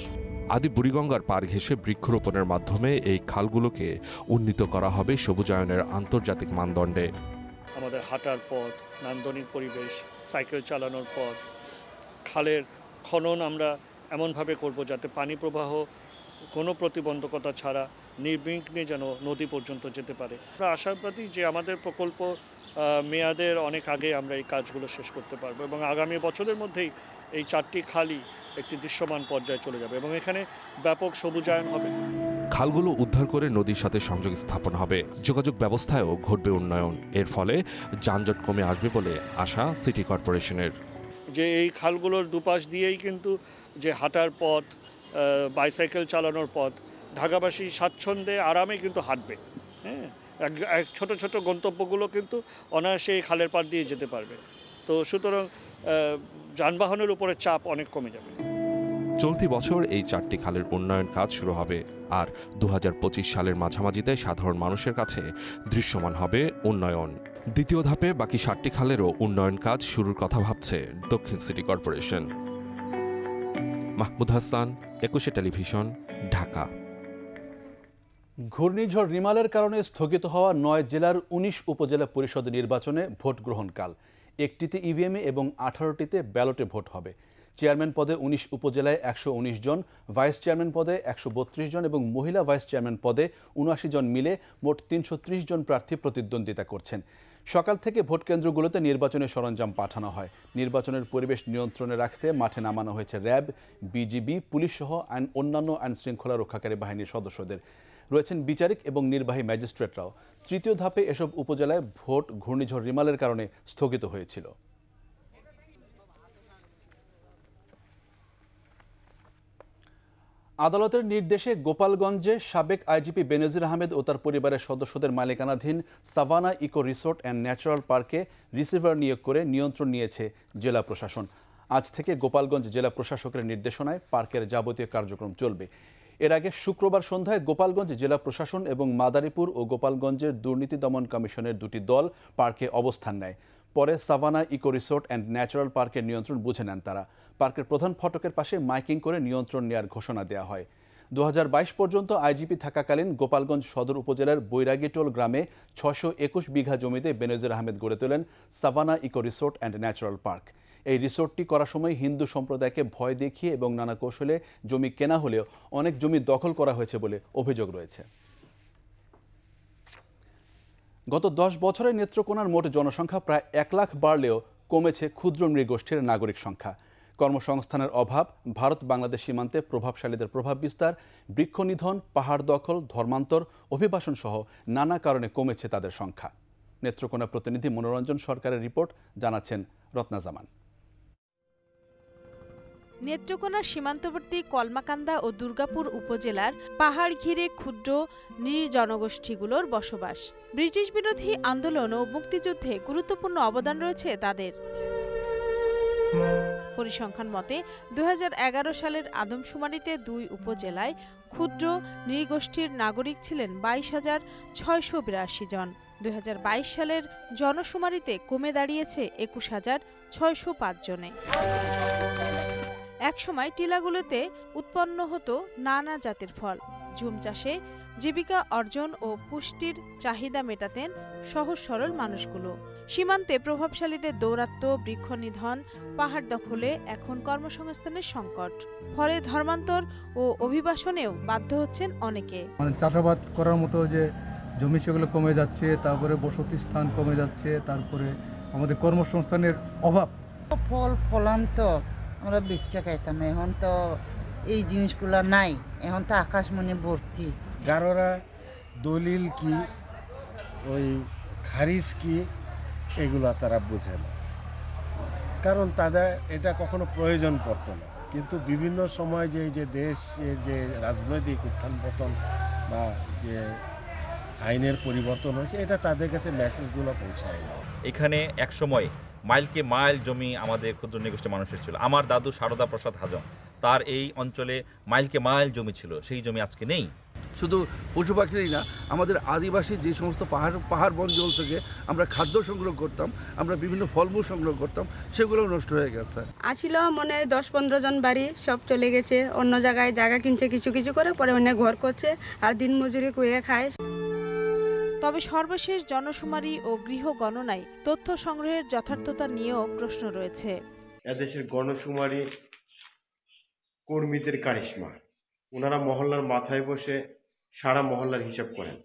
আদি বুড়িগঙ্গার পার ঘেঁষে বৃক্ষরোপণের মাধ্যমে এই খালগুলোকে উন্নীত করা হবে সবুজায়নের আন্তর্জাতিক মানদণ্ডে। আমাদের হাঁটার পথ, নান্দনিক পরিবেশ, সাইকেল চালানোর পথ, খালের খনন আমরা এমনভাবে করব যাতে পানি প্রবাহ কোনো প্রতিবন্ধকতা ছাড়া নির্বিঘ্নে যেন নদী পর্যন্ত যেতে পারে। আমরা আশাবাদী যে আমাদের প্রকল্প মেয়াদের অনেক আগে আমরা এই কাজগুলো শেষ করতে পারবো এবং আগামী বছরের মধ্যেই এই 4টি খালই একটি দৃশ্যমান পর্যায়ে চলে যাবে এবং এখানে ব্যাপক সবুজায়ন হবে। খালগুলো উদ্ধার করে নদীর সাথে সংযোগ স্থাপন হবে। যোগাযোগ ব্যবস্থায়ও ঘটবে উন্নয়ন। এর ফলে যানজট কমে আসবে বলে আশা সিটি কর্পোরেশনের। যে এই খালগুলোর দুপাশ দিয়েই কিন্তু যে হাঁটার পথ, বাইসাইকেল চালানোর পথ, ঢাকাবাসী স্বাচ্ছন্দ্যে আরামে কিন্তু হাঁটবে। হ্যাঁ, ছোট ছোট গন্তব্যগুলো কিন্তু অনায়াসে এই খালের পাড় দিয়ে যেতে পারবে। তো সুতরাং যানবাহনের উপরে চাপ অনেক কমে যাবে। চলতি বছর এই 4টি খালের উন্নয়ন কাজ শুরু হবে আর 2025 সালের মাঝামাঝিতে সাধারণ মানুষের কাছে দৃশ্যমান হবে উন্নয়ন। দ্বিতীয় ধাপে বাকি 7টি খালেরও উন্নয়ন কাজ শুরুর কথা ভাবছে দক্ষিণ city corporation. Mahmud Hasan, 21 television, Dhaka. ঘূর্ণিঝড় রিমালের কারণে স্থগিত হওয়া 9 জেলার 19 উপজেলা পরিষদ নির্বাচনে ভোট গ্রহণ কাল। 1টিতে ইভিএমে এবং 18টিতে ব্যালটে ভোট হবে। চেয়ারম্যান পদে 19 উপজেলায় 119 জন, ভাইস চেয়ারম্যান পদে 132 জন এবং মহিলা ভাইস চেয়ারম্যান পদে 79 জন মিলে মোট 330 জন প্রার্থী প্রতিদ্বন্দ্বিতা করছেন। সকাল থেকে ভোট কেন্দ্রগুলোতে নির্বাচনের সরঞ্জাম পাঠানো হয়। নির্বাচনের পরিবেশ নিয়ন্ত্রণে রাখতে মাঠে নামানো হয়েছে র্যাব, বিজিবি, পুলিশ সহ অন্যান্য আইন শৃঙ্খলা রক্ষাকারী বাহিনীর সদস্যদের। রয়েছেন বিচারিক এবং নির্বাহী ম্যাজিস্ট্রেটরাও। তৃতীয় ধাপে এসব উপজেলায় ভোট ঘূর্ণিঝড় রিমালের কারণে স্থগিত হয়েছিল। আদালতের নির্দেশে গোপালগঞ্জে সাবেক আইজিপি বেনজির আহমেদ ও তার পরিবারের সদস্যদের মালিকানাধীন Savanna Eco Resort and Natural পার্কে রিসিভার নিয়োগ করে নিয়ন্ত্রণ নিয়েছে জেলা প্রশাসন। আজ থেকে গোপালগঞ্জ জেলা প্রশাসকের নির্দেশনায় পার্কের যাবতীয় কার্যক্রম চলবে। এর আগে শুক্রবার সন্ধ্যায় গোপালগঞ্জ জেলা প্রশাসন এবং মাদারীপুর ও গোপালগঞ্জের দুর্নীতি দমন কমিশনের দুটি দল পার্কে অবস্থান নেয়। পরে Savanna Eco Resort and Natural পার্কের নিয়ন্ত্রণ বুঝে নেন তারা। পার্কের প্রধান ফটকের পাশে মাইকিং করে নিয়ন্ত্রণ নেওয়ার ঘোষণা দেওয়া হয়। 2022 পর্যন্ত আইজিপি থাকাকালীন গোপালগঞ্জ সদর উপজেলার বৈরাগীটোল গ্রামে 621 বিঘা জমিতে বেনজির আহমেদ গড়ে তোলেন Savanna Eco Resort and Natural Park. এই রিসোর্টটি করার সময় হিন্দু সম্প্রদায়কে ভয় দেখিয়ে এবং নানা কৌশলে জমি কেনা হলেও অনেক জমি দখল করা হয়েছে বলে অভিযোগ রয়েছে। গত 10 বছরে নেত্রকোনার মোট জনসংখ্যা প্রায় 1 লাখ বাড়লেও কমেছে ক্ষুদ্র নৃগোষ্ঠীর নাগরিক সংখ্যা। কর্মসংস্থানের অভাব, ভারত বাংলাদেশ সীমান্তে প্রভাবশালীদের প্রভাব বিস্তার, বৃক্ষনিধন, পাহাড় দখল, ধর্মান্তর, অভিবাসন সহ নানা কারণে কমেছে তাদের সংখ্যা। নেত্রকোনা প্রতিনিধি মনোরঞ্জন সরকারের রিপোর্ট, জানাচ্ছেন রত্না জামান। নেত্রকোনার সীমান্তবর্তী কলমাকান্দা ও দুর্গাপুর উপজেলার পাহাড় ঘিরে ক্ষুদ্র নৃজনগোষ্ঠীগুলোর বসবাস। ব্রিটিশ বিরোধী আন্দোলন ও মুক্তিযুদ্ধে গুরুত্বপূর্ণ অবদান রয়েছে তাদের। পরিসংখ্যান মতে 2011 সালের আদমশুমারিতে 2 উপজেলায় ক্ষুদ্র নৃগোষ্ঠীর নাগরিক ছিলেন 22,682 জন। 2022 সালের জনশুমারিতে কমে দাঁড়িয়েছে 21,605 জনে। একসময় টিলাগুলোতে উৎপন্ন হতো নানা জাতের ফল। ঝুম চাষে জীবিকা অর্জন ও পুষ্টির চাহিদা মেটাতেন সহজ সরল মানুষগুলো। সীমান্তে প্রভাবশালীদের দৌরাত্ম্য, বৃক্ষ নিধন, পাহাড় দখলে এখন কর্মসংস্থানের সংকট। ফলে ধর্মান্তর ও অভিবাসনেও বাধ্য হচ্ছেন অনেকে। চাষাবাদ করার মতো যে জমি সেগুলো কমে যাচ্ছে, তারপরে বসতি স্থান কমে যাচ্ছে, তারপরে আমাদের কর্মসংস্থানের অভাব। ফল ফলান তো আমরা বেচা খাইতাম, এখন তো এই জিনিসগুলো নাই, এখন তো আকাশমণি ভর্তি। গারোরা দলিল কি, ওই খারিজ কি, এগুলো তারা বোঝে না, কারণ তাদের এটা কখনো প্রয়োজন পড়তো না। কিন্তু বিভিন্ন সময় যে দেশের যে রাজনৈতিক উত্থান পতন বা যে আইনের পরিবর্তন হয়েছে, এটা তাদের কাছে মেসেজগুলো পৌঁছায় না। এখানে একসময় মাইলকে মাইল জমি আমাদের ক্ষুদ্র নৃগোষ্ঠীর মানুষের ছিল। আমার দাদু সারদা প্রসাদ হাজং, তার এই অঞ্চলে মাইলকে মাইল জমি ছিল, সেই জমি আজকে নেই। শুধু পশু পাখিরই না, আমাদের আদিবাসী যে সমস্ত পাহাড় বনজঙ্গল থেকে আমরা খাদ্য সংগ্রহ করতাম, আমরা বিভিন্ন ফলমূল সংগ্রহ করতাম, সেগুলো নষ্ট হয়ে গেছে। আসিল মনে 10-15 জন বাড়ি সব চলে গেছে, অন্য জায়গায় জায়গা কিনছে কিছু কিছু করে, পরে অন্য ঘর করছে আর দিন মজুরি করে খায়। তবে সর্বশেষ জনশুমারি ও গৃহ গণনায় তথ্য সংগ্রহের যথার্থতা নিয়েও প্রশ্ন রয়েছে। এদেশের গণশুমারি কর্মীদের কারিশমা, ওনারা মহল্লার মাথায় বসে সারা মহল্লার হিসাব করেন,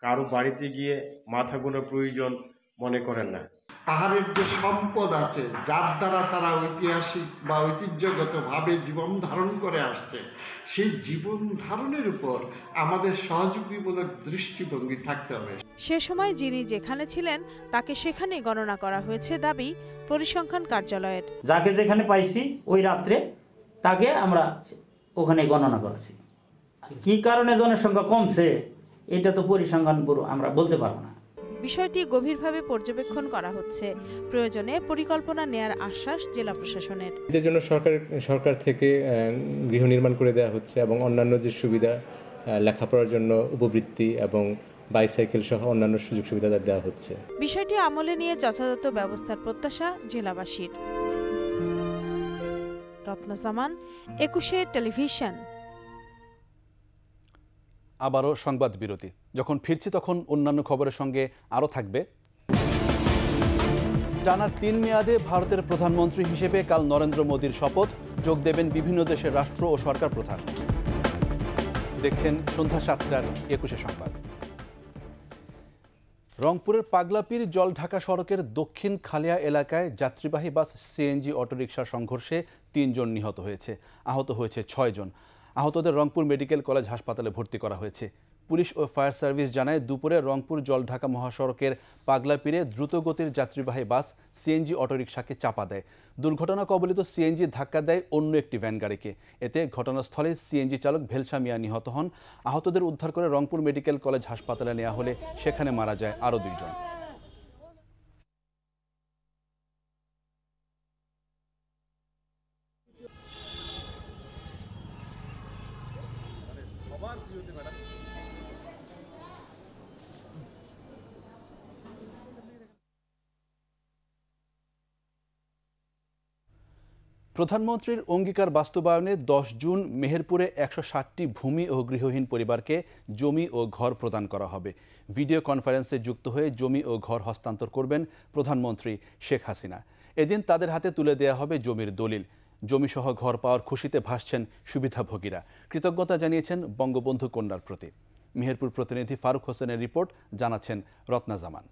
কারো বাড়িতে গিয়ে মাথা গোনার প্রয়োজন মনে করেন না। পাহাড়ের যে সম্পদ আছে, যার দ্বারা তারা ঐতিহাসিক বা ঐতিহ্যগতভাবে জীবন ধারণ করে আসছে, সেই জীবন ধারণের উপর আমাদের সহযোগীমূলক দৃষ্টিভঙ্গি থাকতে হবে। সে সময় যিনি যেখানে ছিলেন তাকে সেখানে গণনা করা হয়েছে দাবি পরিসংখ্যান কার্যালয়ের। যাকে যেখানে পাইছি ওই রাত্রে তাকে আমরা ওখানে গণনা করেছি। কি কারণে জনসংখ্যা কমছে এটা তো পরিসংখ্যান ব্যুরো আমরা বলতে পারবো না। বিষয়টি গভীরভাবে পর্যবেক্ষণ করা হচ্ছে, প্রয়োজনে পরিকল্পনা নেয়ার আশ্বাস জেলা প্রশাসনের। এদের জন্য সরকার থেকে গৃহ নির্মাণ করে দেওয়া হচ্ছে এবং অন্যান্য যে সুবিধা, লেখাপড়ার জন্য উপবৃত্তি এবং বাইসাইকেল সহ অন্যান্য সুযোগ সুবিধা দেওয়া হচ্ছে। বিষয়টি আমলে নিয়ে যথাযথ ব্যবস্থার প্রত্যাশা জেলাবাসীর। রত্না জামান, 21 টেলিভিশন। আবারও সংবাদ বিরতি। যখন ফিরছি তখন অন্যান্য খবরের সঙ্গে আরও থাকবে। টানা 3 মেয়াদে ভারতের প্রধানমন্ত্রী হিসেবে কাল নরেন্দ্র মোদীর শপথ, যোগ দেবেন বিভিন্ন দেশের রাষ্ট্র ও সরকার প্রধান। দেখছেন সন্ধ্যা 7টার 21 সংবাদ। রংপুরের পাগলাপীর জলঢাকা সড়কের দক্ষিণ খালিয়া এলাকায় যাত্রীবাহী বাস সিএনজি অটোরিকশার সংঘর্ষে 3 জন নিহত হয়েছে, আহত হয়েছে 6 জন। আহতদের রংপুর মেডিকেল কলেজ হাসপাতালে ভর্তি করা হয়েছে। পুলিশ ও ফায়ার সার্ভিস জানায় দুপুরে রংপুর জলঢাকা মহাসড়কের পাগলাপীরে দ্রুতগতির যাত্রীবাহী বাস সিএনজি অটোরিকশাকে চাপা দেয়। দুর্ঘটনা কবলিত সিএনজি ধাক্কা দেয় অন্য একটি ভ্যান গাড়িকে। এতে ঘটনাস্থলে সিএনজি চালক ভেলসা মিয়া নিহত হন। আহতদের উদ্ধার করে রংপুর মেডিকেল কলেজ হাসপাতালে নেওয়া হলে সেখানে মারা যায় আরও 2 জন। প্রধানমন্ত্রীর অঙ্গীকার বাস্তবায়নে 10 জুন মেহেরপুরে 160টি ভূমি ও গৃহহীন পরিবারকে জমি ও ঘর প্রদান করা হবে। ভিডিও কনফারেন্সে যুক্ত হয়ে জমি ও ঘর হস্তান্তর করবেন প্রধানমন্ত্রী শেখ হাসিনা। এদিন তাদের হাতে তুলে দেয়া হবে জমির দলিল। জমিসহ ঘর পাওয়ার খুশিতে ভাসছেন সুবিধাভোগীরা। কৃতজ্ঞতা জানিয়েছেন বঙ্গবন্ধু কন্যার প্রতি। মেহেরপুর প্রতিনিধি ফারুক হোসেনের রিপোর্ট, জানাচ্ছেন রত্না জামান।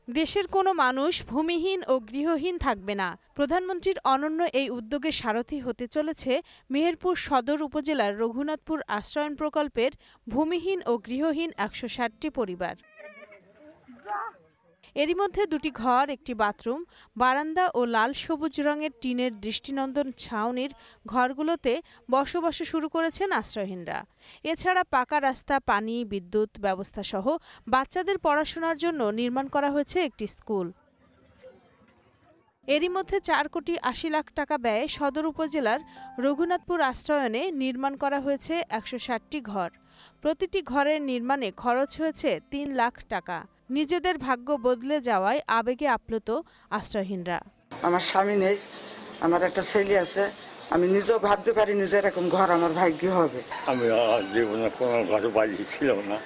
দেশের কোনো মানুষ ভূমিহীন ও গৃহহীন থাকবে না। প্রধানমন্ত্রীর অনন্য এই উদ্যোগের সারথি হতে চলেছে মেহেরপুর সদর উপজেলার রঘুনাথপুর আশ্রয়ন প্রকল্পের ভূমিহীন ও গৃহহীন 160টি পরিবার। এরই মধ্যে 2টি ঘর, একটি বাথরুম, বারান্দা ও লাল সবুজ রঙের টিনের দৃষ্টিনন্দন ছাউনির ঘরগুলোতে বসবাস শুরু করেছেন আশ্রয়হীনরা। এছাড়া পাকা রাস্তা, পানি, বিদ্যুৎ ব্যবস্থা সহ বাচ্চাদের পড়াশোনার জন্য নির্মাণ করা হয়েছে একটি স্কুল। এরই মধ্যে 4 কোটি 80 লাখ টাকা ব্যয়ে সদর উপজেলার রঘুনাথপুর আশ্রয়নে নির্মাণ করা হয়েছে 160টি ঘর। প্রতিটি ঘরের নির্মাণে খরচ হয়েছে 3 লাখ টাকা। নিজেদের ভাগ্য বদলে যাওয়ায় আবেগে আপ্লুত আশ্রয়হীনরা। আমার স্বামী নেই, আমার একটা ছেলে আছে, আমি নিজেও ভাবতে পারিনি যে এরকম ঘর আমার ভাগ্য হবে। আমি জীবনে কোনো ঘর বাড়ি ছিল না,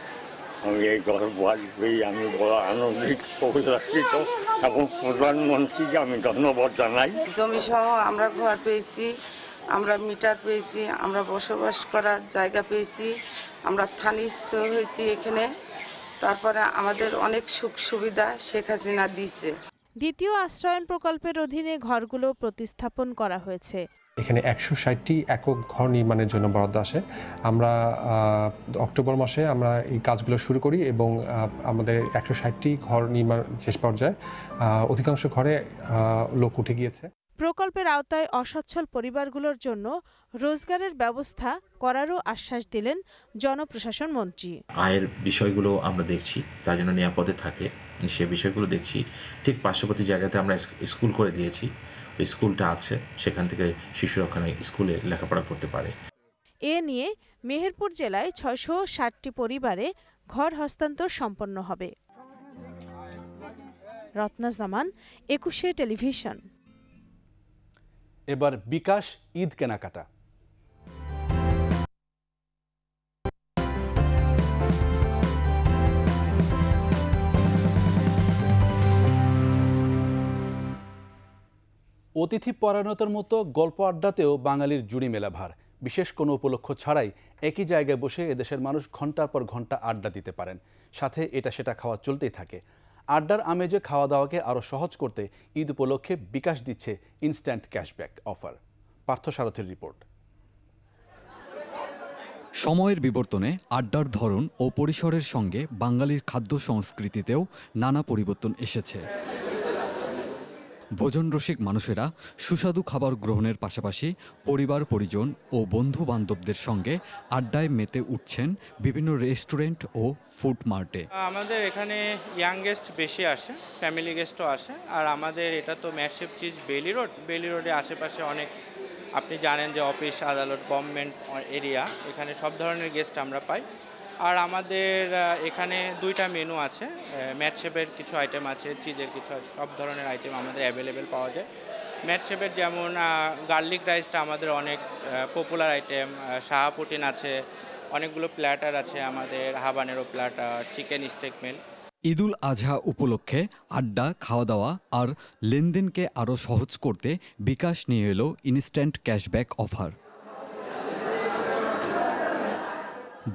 আমি এই গর্ববাড়ি পেয়ে আমি বড় আনন্দিত অভিলাষিত এবং প্রধানমন্ত্রীকে আমি ধন্যবাদ জানাই। জমি সহ আমরা ঘর পেয়েছি, আমরা মিটার পেয়েছি, আমরা বসবাস করার জায়গা পেয়েছি, আমরা স্থানীয়স্থ হয়েছি এখানে। তারপরে আমাদের অনেক সুখ সুবিধা শেখ হাসিনা দিয়েছে। দ্বিতীয় আশ্রয়ন প্রকল্পের অধীনে ঘরগুলো প্রতিস্থাপন করা হয়েছে। এখানে 160টি একক ঘর নির্মাণের জন্য বরাদ্দ আসে। আমরা অক্টোবর মাসে আমরা এই কাজগুলো শুরু করি এবং আমাদের 160টি ঘর নির্মাণ শেষ পর্যায়ে অধিকাংশ ঘরে লোক উঠে গিয়েছে। প্রকল্পের আওতায় অসচ্ছল পরিবারগুলোর জন্য রোজগারের ব্যবস্থা করারও আশ্বাস দিলেন জনপ্রশাসন মন্ত্রী। আয়ের বিষয়গুলো আমরা দেখছি, তার জন্য নিরাপদে থাকে সে বিষয়গুলো দেখছি। ঠিক পার্শ্ববর্তী জায়গাতে আমরা স্কুল করে দিয়েছি, তো স্কুলটা আছে, সেখান থেকে শিশুরা ওখানে স্কুলে লেখাপড়া করতে পারে। এ নিয়ে মেহেরপুর জেলায় 660টি পরিবারে ঘর হস্তান্তর সম্পন্ন হবে। রত্না জামান, 21 টেলিভিশন। এবার বিকাশ ঈদ কেনাকাটা। অতিথি পরায়ণতার মতো গল্প আড্ডাতেও বাঙালির জুড়ি মেলা ভার। বিশেষ কোনো উপলক্ষ ছাড়াই একই জায়গায় বসে এদেশের মানুষ ঘন্টার পর ঘন্টা আড্ডা দিতে পারেন, সাথে এটা সেটা খাওয়া চলতেই থাকে। আড্ডার আমেজে খাওয়া দাওয়াকে আরও সহজ করতে ঈদ উপলক্ষে বিকাশ দিচ্ছে ইনস্ট্যান্ট ক্যাশব্যাক অফার। পার্থ সারথীর রিপোর্ট। সময়ের বিবর্তনে আড্ডার ধরন ও পরিসরের সঙ্গে বাঙালির খাদ্য সংস্কৃতিতেও নানা পরিবর্তন এসেছে। ভোজনরসিক মানুষেরা সুস্বাদু খাবার গ্রহণের পাশাপাশি পরিবার পরিজন ও বন্ধু বান্ধবদের সঙ্গে আড্ডায় মেতে উঠছেন বিভিন্ন রেস্টুরেন্ট ও ফুড মার্টে। আমাদের এখানে ইয়াং গেস্ট বেশি আসে, ফ্যামিলি গেস্টও আসে। আর আমাদের এটা তো ম্যাসিভ চিজ বেলি রোডে আশেপাশে অনেক, আপনি জানেন যে অফিস আদালত গভর্নমেন্ট এরিয়া, এখানে সব ধরনের গেস্ট আমরা পাই। আর আমাদের এখানে 2টা মেনু আছে, ম্যাটশেপের কিছু আইটেম আছে, চিজের কিছু আছে, সব ধরনের আইটেম আমাদের অ্যাভেলেবেল পাওয়া যায়। ম্যাটশেপের যেমন গার্লিক রাইসটা আমাদের অনেক পপুলার আইটেম, শাহাপুটিন আছে, অনেকগুলো প্ল্যাটার আছে আমাদের, হাবানেরো প্ল্যাটার, চিকেন স্টেক মিল। ঈদুল আজহা উপলক্ষে আড্ডা, খাওয়া দাওয়া আর লেনদেনকে আরও সহজ করতে বিকাশ নিয়ে এলো ইনস্ট্যান্ট ক্যাশব্যাক অফার।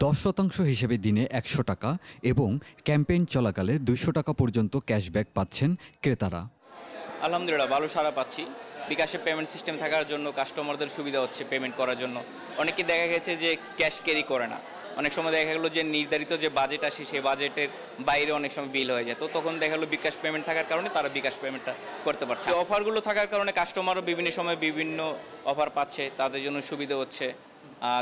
10% হিসেবে দিনে 100 টাকা এবং ক্যাম্পেইন চলাকালে 200 টাকা পর্যন্ত ক্যাশব্যাক পাচ্ছেন ক্রেতারা। আলহামদুলিল্লাহ ভালো সাড়া পাচ্ছি। বিকাশের পেমেন্ট সিস্টেম থাকার জন্য কাস্টমারদের সুবিধা হচ্ছে পেমেন্ট করার জন্য। অনেকে দেখা গেছে যে ক্যাশ ক্যারি করে না, অনেক সময় দেখা গেলো যে নির্ধারিত যে বাজেট আসে সেই বাজেটের বাইরে অনেক সময় বিল হয়ে যায়, তো তখন দেখা গেলো বিকাশ পেমেন্ট থাকার কারণে তারা বিকাশ পেমেন্টটা করতে পারছে। অফারগুলো থাকার কারণে কাস্টমারও বিভিন্ন সময় বিভিন্ন অফার পাচ্ছে, তাদের জন্য সুবিধা হচ্ছে।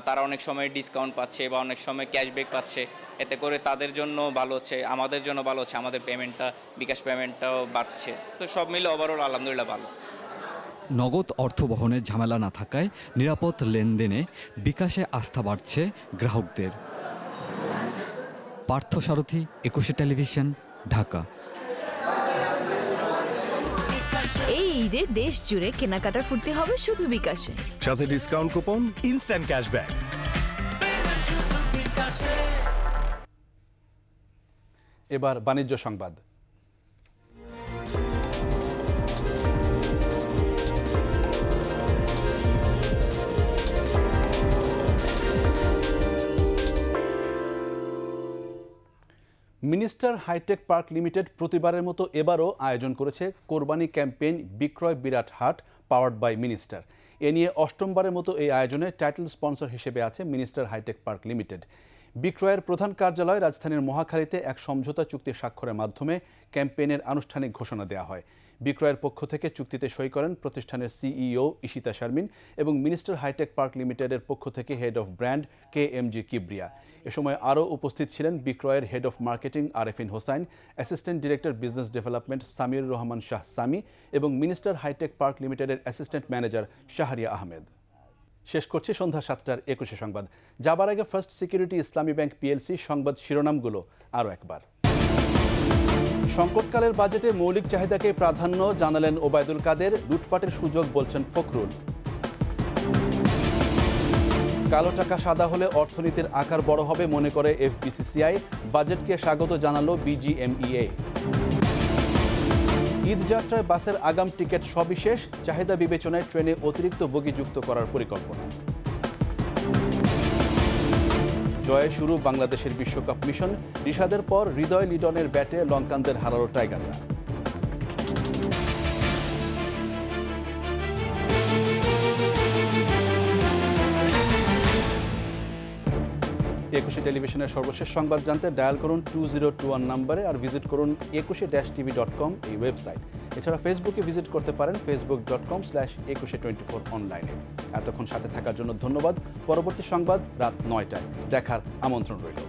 তারা অনেক সময় ডিসকাউন্ট পাচ্ছে বা অনেক সময় ক্যাশব্যাক পাচ্ছে, এতে করে তাদের জন্য ভালো হচ্ছে, আমাদের জন্য ভালো হচ্ছে, আমাদের পেমেন্টটা বিকাশ পেমেন্টটাও বাড়ছে। তো সব মিলে ওভারঅল আলহামদুলিল্লাহ ভালো। নগদ অর্থ বহনের ঝামেলা না থাকায় নিরাপদ লেনদেনে বিকাশে আস্থা বাড়ছে গ্রাহকদের। পার্থ সারথী, 21 টেলিভিশন, ঢাকা। এই ঈদে দেশ জুড়ে কেনাকাটার ফুর্তি হবে শুধু বিকাশে, সাথে ডিসকাউন্ট কুপন, ইনস্ট্যান্ট ক্যাশব্যাক। এবার বাণিজ্য সংবাদ। মিনিস্টার হাইটেক পার্ক লিমিটেড প্রতিবারের মতো এবারও আয়োজন করেছে কোরবানি ক্যাম্পেইন বিক্রয় বিরাট হাট পাওয়ার্ড বাই মিনিস্টার। এ নিয়ে 8মবারের মতো এই আয়োজনে টাইটেল স্পন্সর হিসেবে আছে মিনিস্টার হাইটেক পার্ক লিমিটেড। বিক্রয়ের প্রধান কার্যালয় রাজধানীর মহাখালীতে এক সমঝোতা চুক্তি স্বাক্ষরের মাধ্যমে ক্যাম্পেইনের আনুষ্ঠানিক ঘোষণা দেওয়া হয়। বিক্রয়ের পক্ষ থেকে চুক্তিতে সই করেন প্রতিষ্ঠানের সিইও ইশিতা শারমিন এবং মিনিস্টার হাইটেক পার্ক লিমিটেডের পক্ষ থেকে head of brand KMG Kibria. এ সময় আরও উপস্থিত ছিলেন বিক্রয়ের head of marketing Arefin Hossain, assistant director business development Samir Rahman Shah Sami এবং মিনিস্টার হাইটেক পার্ক লিমিটেডের অ্যাসিস্ট্যান্ট ম্যানেজার শাহরিয়া আহমেদ। শেষ করছি সন্ধ্যা 7টার 21 সংবাদ। যাবার আগে First Security Islami Bank PLC সংবাদ শিরোনামগুলো আরও একবার। সংকটকালের বাজেটে মৌলিক চাহিদাকে প্রাধান্য জানালেন ওবায়দুল কাদের, লুটপাটের সুযোগ বলছেন ফখরুল। কালো টাকা সাদা হলে অর্থনীতির আকার বড় হবে মনে করে এফবিসিসিআই, বাজেটকে স্বাগত জানালো বিজিএমইএ। ঈদযাত্রায় বাসের আগাম টিকিট সবিশেষ, চাহিদা বিবেচনায় ট্রেনে অতিরিক্ত বগি যুক্ত করার পরিকল্পনা। জয়ে শুরু বাংলাদেশের বিশ্বকাপ মিশন, রিশাদের পর হৃদয় লিডনের ব্যাটে লঙ্কানদের হারালো টাইগাররা। 21 টেলিভিশনের সর্বশেষ সংবাদ জানতে ডায়াল করুন 2021 নম্বরে আর ভিজিট করুন 21-tv.com এই ওয়েবসাইট। এছাড়া ফেসবুকে ভিজিট করতে পারেন facebook.com/2124 অনলাইনে। এতক্ষণ সাথে থাকার জন্য ধন্যবাদ। পরবর্তী সংবাদ রাত 9টায় দেখার আমন্ত্রণ রইল।